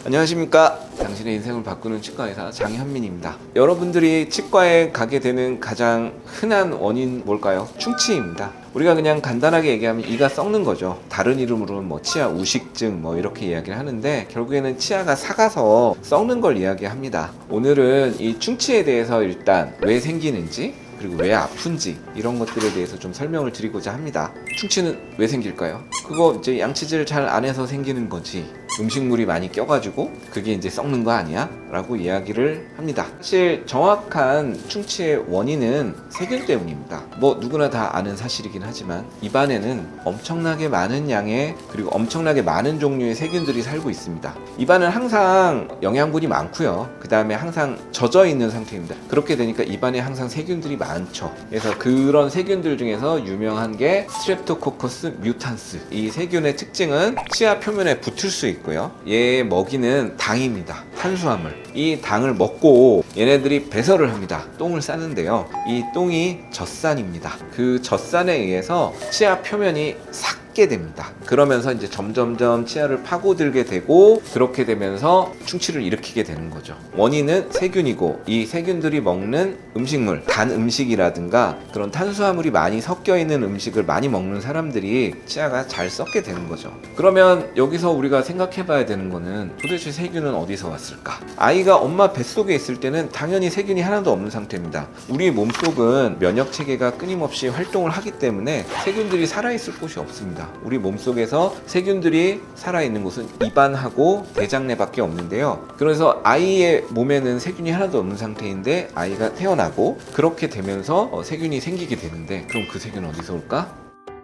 안녕하십니까. 당신의 인생을 바꾸는 치과의사 장현민입니다. 여러분들이 치과에 가게 되는 가장 흔한 원인 뭘까요? 충치입니다. 우리가 그냥 간단하게 얘기하면 이가 썩는 거죠. 다른 이름으로는 치아 우식증 이렇게 이야기를 하는데, 결국에는 치아가 삭아서 썩는 걸 이야기합니다. 오늘은 이 충치에 대해서 일단 왜 생기는지, 그리고 왜 아픈지, 이런 것들에 대해서 좀 설명을 드리고자 합니다. 충치는 왜 생길까요? 그거 이제 양치질 잘 안 해서 생기는 거지, 음식물이 많이 껴가지고 그게 이제 썩는 거 아니야? 라고 이야기를 합니다. 사실 정확한 충치의 원인은 세균 때문입니다. 누구나 다 아는 사실이긴 하지만 입안에는 엄청나게 많은 양의, 그리고 엄청나게 많은 종류의 세균들이 살고 있습니다. 입안은 항상 영양분이 많고요, 그 다음에 항상 젖어 있는 상태입니다. 그렇게 되니까 입안에 항상 세균들이 많죠. 그래서 그런 세균들 중에서 유명한 게 스트랩토코커스 뮤탄스, 이 세균의 특징은 치아 표면에 붙을 수 있고요, 얘 먹이는 당입니다. 탄수화물. 이 당을 먹고 얘네들이 배설을 합니다. 똥을 싸는데요, 이 똥이 젖산입니다. 그 젖산에 의해서 치아 표면이 삭게 됩니다. 그러면서 이제 점점점 치아를 파고들게 되고, 그렇게 되면서 충치를 일으키게 되는 거죠. 원인은 세균이고, 이 세균들이 먹는 음식물, 단 음식이라든가 그런 탄수화물이 많이 섞여 있는 음식을 많이 먹는 사람들이 치아가 잘 썩게 되는 거죠. 그러면 여기서 우리가 생각해 봐야 되는 거는, 도대체 세균은 어디서 왔을까? 아이가 엄마 뱃속에 있을 때는 당연히 세균이 하나도 없는 상태입니다. 우리 몸속은 면역 체계가 끊임없이 활동을 하기 때문에 세균들이 살아있을 곳이 없습니다. 우리 몸속에서 세균들이 살아있는 곳은 입안하고 대장내밖에 없는데요, 그래서 아이의 몸에는 세균이 하나도 없는 상태인데 아이가 태어나고 그렇게 되면서 세균이 생기게 되는데, 그럼 그 세균은 어디서 올까?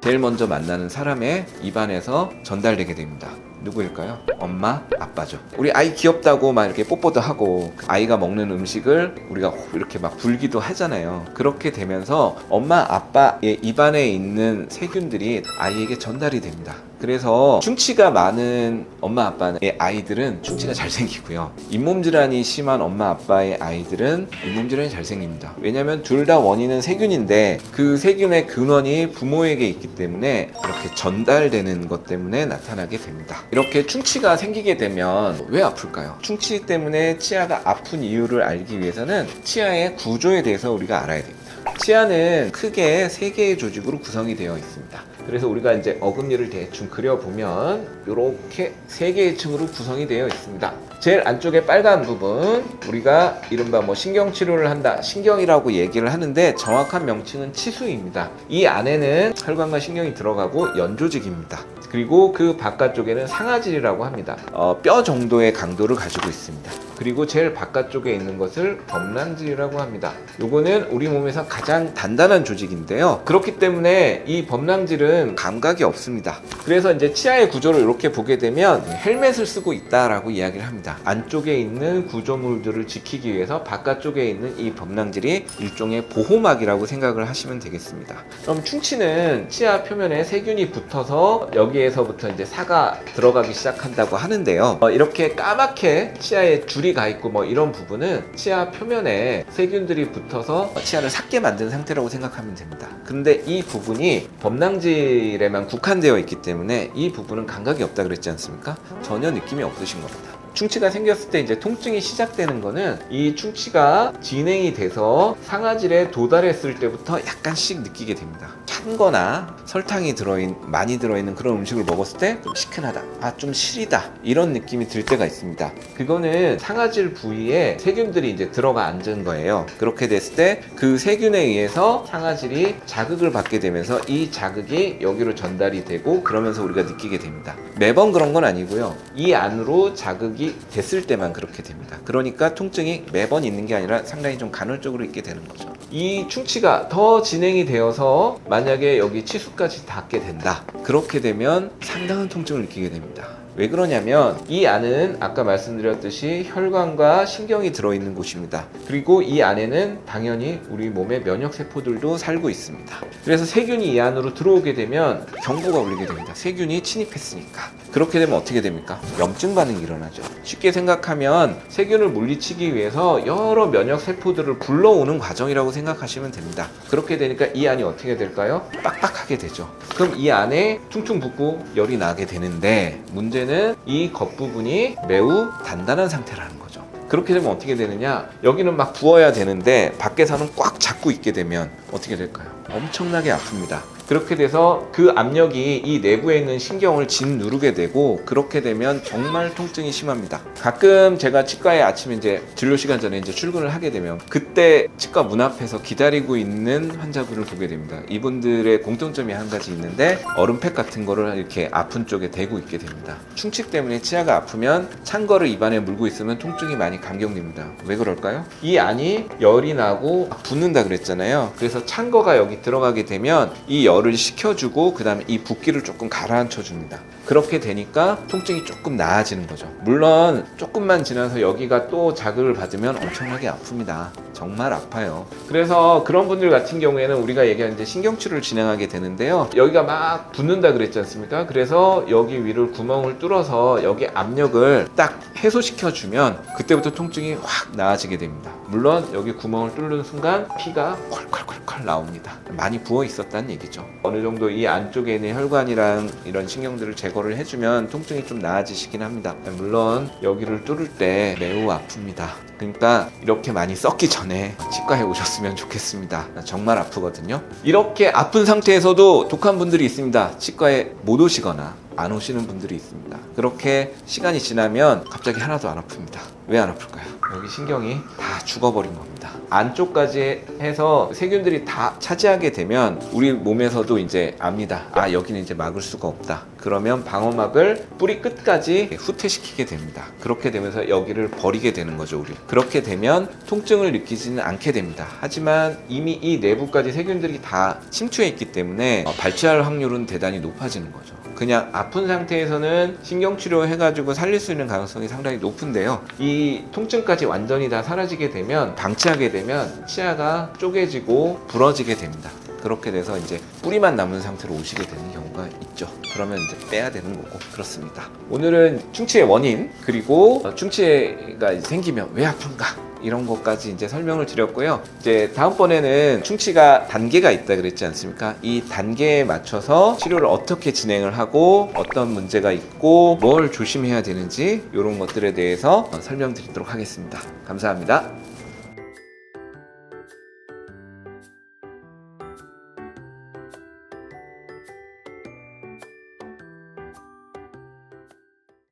제일 먼저 만나는 사람의 입안에서 전달되게 됩니다. 누구일까요? 엄마, 아빠죠. 우리 아이 귀엽다고 막 이렇게 뽀뽀도 하고, 아이가 먹는 음식을 우리가 이렇게 막 불기도 하잖아요. 그렇게 되면서 엄마, 아빠의 입안에 있는 세균들이 아이에게 전달이 됩니다. 그래서 충치가 많은 엄마, 아빠의 아이들은 충치가 잘 생기고요, 잇몸 질환이 심한 엄마, 아빠의 아이들은 잇몸 질환이 잘 생깁니다. 왜냐면 둘 다 원인은 세균인데, 그 세균의 근원이 부모에게 있기 때문에 이렇게 전달되는 것 때문에 나타나게 됩니다. 이렇게 충치가 생기게 되면 왜 아플까요? 충치 때문에 치아가 아픈 이유를 알기 위해서는 치아의 구조에 대해서 우리가 알아야 됩니다. 치아는 크게 3개의 조직으로 구성이 되어 있습니다. 그래서 우리가 이제 어금니를 대충 그려보면 이렇게 3개의 층으로 구성이 되어 있습니다. 제일 안쪽에 빨간 부분, 우리가 이른바 신경치료를 한다, 신경이라고 얘기를 하는데 정확한 명칭은 치수입니다. 이 안에는 혈관과 신경이 들어가고 연조직입니다. 그리고 그 바깥쪽에는 상아질이라고 합니다. 뼈 정도의 강도를 가지고 있습니다. 그리고 제일 바깥쪽에 있는 것을 범랑질이라고 합니다. 요거는 우리 몸에서 가장 단단한 조직인데요, 그렇기 때문에 이 범랑질은 감각이 없습니다. 그래서 이제 치아의 구조를 이렇게 보게 되면 헬멧을 쓰고 있다라고 이야기를 합니다. 안쪽에 있는 구조물들을 지키기 위해서 바깥쪽에 있는 이 범랑질이 일종의 보호막이라고 생각을 하시면 되겠습니다. 그럼 충치는 치아 표면에 세균이 붙어서 여기에서부터 이제 사가 들어가기 시작한다고 하는데요, 이렇게 까맣게 치아에 줄이 가 있고 이런 부분은 치아 표면에 세균들이 붙어서 치아를 삭게 만든 상태라고 생각하면 됩니다. 근데 이 부분이 범랑질에만 국한되어 있기 때문에 이 부분은 감각이 없다 그랬지 않습니까? 전혀 느낌이 없으신 겁니다. 충치가 생겼을 때 이제 통증이 시작되는 거는, 이 충치가 진행이 돼서 상아질에 도달했을 때부터 약간씩 느끼게 됩니다. 찬 거나 설탕이 많이 들어있는 그런 음식을 먹었을 때 좀 시큰하다, 좀 시리다, 이런 느낌이 들 때가 있습니다. 그거는 상아질 부위에 세균들이 이제 들어가 앉은 거예요. 그렇게 됐을 때 그 세균에 의해서 상아질이 자극을 받게 되면서 이 자극이 여기로 전달이 되고, 그러면서 우리가 느끼게 됩니다. 매번 그런 건 아니고요, 이 안으로 자극이 됐을 때만 그렇게 됩니다. 그러니까 통증이 매번 있는 게 아니라 상당히 좀 간헐적으로 있게 되는 거죠. 이 충치가 더 진행이 되어서 만약에 여기 치수까지 닿게 된다, 그렇게 되면 상당한 통증을 느끼게 됩니다. 왜 그러냐면, 이 안은 아까 말씀드렸듯이 혈관과 신경이 들어있는 곳입니다. 그리고 이 안에는 당연히 우리 몸의 면역세포들도 살고 있습니다. 그래서 세균이 이 안으로 들어오게 되면 경보가 울리게 됩니다. 세균이 침입했으니까. 그렇게 되면 어떻게 됩니까? 염증 반응이 일어나죠. 쉽게 생각하면 세균을 물리치기 위해서 여러 면역세포들을 불러오는 과정이라고 생각하시면 됩니다. 그렇게 되니까 이 안이 어떻게 될까요? 빡빡하게 되죠. 그럼 이 안에 퉁퉁 붓고 열이 나게 되는데, 문제는 문제는 이 겉부분이 매우 단단한 상태라는 거죠. 그렇게 되면 어떻게 되느냐, 여기는 막 부어야 되는데 밖에서는 꽉 잡고 있게 되면 어떻게 될까요? 엄청나게 아픕니다. 그렇게 돼서 그 압력이 이 내부에 있는 신경을 짓누르게 되고, 그렇게 되면 정말 통증이 심합니다. 가끔 제가 치과에 아침에 이제 진료 시간 전에 이제 출근을 하게 되면 그때 치과 문 앞에서 기다리고 있는 환자분을 보게 됩니다. 이분들의 공통점이 한 가지 있는데, 얼음팩 같은 거를 이렇게 아픈 쪽에 대고 있게 됩니다. 충치 때문에 치아가 아프면 찬 거를 입안에 물고 있으면 통증이 많이 감경됩니다. 왜 그럴까요? 이 안이 열이 나고 붓는다 그랬잖아요. 그래서 찬 거가 여기 들어가게 되면 이 열을 식혀주고 그 다음에 이 붓기를 조금 가라앉혀 줍니다. 그렇게 되니까 통증이 조금 나아지는 거죠. 물론 조금만 지나서 여기가 또 자극을 받으면 엄청나게 아픕니다. 정말 아파요. 그래서 그런 분들 같은 경우에는 우리가 얘기하는 이제 신경치료를 진행하게 되는데요, 여기가 막 붓는다 그랬지 않습니까? 그래서 여기 위를 구멍을 뚫어서 여기 압력을 딱 해소시켜주면 그때부터 통증이 확 나아지게 됩니다. 물론 여기 구멍을 뚫는 순간 피가 콸콸콸콸 나옵니다. 많이 부어 있었다는 얘기죠. 어느 정도 이 안쪽에 있는 혈관이랑 이런 신경들을 제거를 해주면 통증이 좀 나아지시긴 합니다. 물론 여기를 뚫을 때 매우 아픕니다. 그러니까 이렇게 많이 썩기 전에 치과에 오셨으면 좋겠습니다. 정말 아프거든요. 이렇게 아픈 상태에서도 독한 분들이 있습니다. 치과에 못 오시거나 안 오시는 분들이 있습니다. 그렇게 시간이 지나면 갑자기 하나도 안 아픕니다. 왜 안 아플까요? 여기 신경이 다 죽어버린 겁니다. 안쪽까지 해서 세균들이 다 차지하게 되면 우리 몸에서도 이제 압니다. 아, 여기는 이제 막을 수가 없다. 그러면 방어막을 뿌리 끝까지 후퇴시키게 됩니다. 그렇게 되면서 여기를 버리게 되는 거죠, 우리. 그렇게 되면 통증을 느끼지는 않게 됩니다. 하지만 이미 이 내부까지 세균들이 다 침투해 있기 때문에 발치할 확률은 대단히 높아지는 거죠. 그냥 아픈 상태에서는 신경치료 해가지고 살릴 수 있는 가능성이 상당히 높은데요, 이 통증까지 완전히 다 사라지게 되면, 방치하게 되면 치아가 쪼개지고 부러지게 됩니다. 그렇게 돼서 이제 뿌리만 남은 상태로 오시게 되는 경우가 있죠. 그러면 이제 빼야 되는 거고, 그렇습니다. 오늘은 충치의 원인, 그리고 충치가 생기면 왜 아픈가, 이런 것까지 이제 설명을 드렸고요. 이제 다음번에는 충치가 단계가 있다 그랬지 않습니까? 이 단계에 맞춰서 치료를 어떻게 진행을 하고 어떤 문제가 있고 뭘 조심해야 되는지, 이런 것들에 대해서 설명드리도록 하겠습니다. 감사합니다.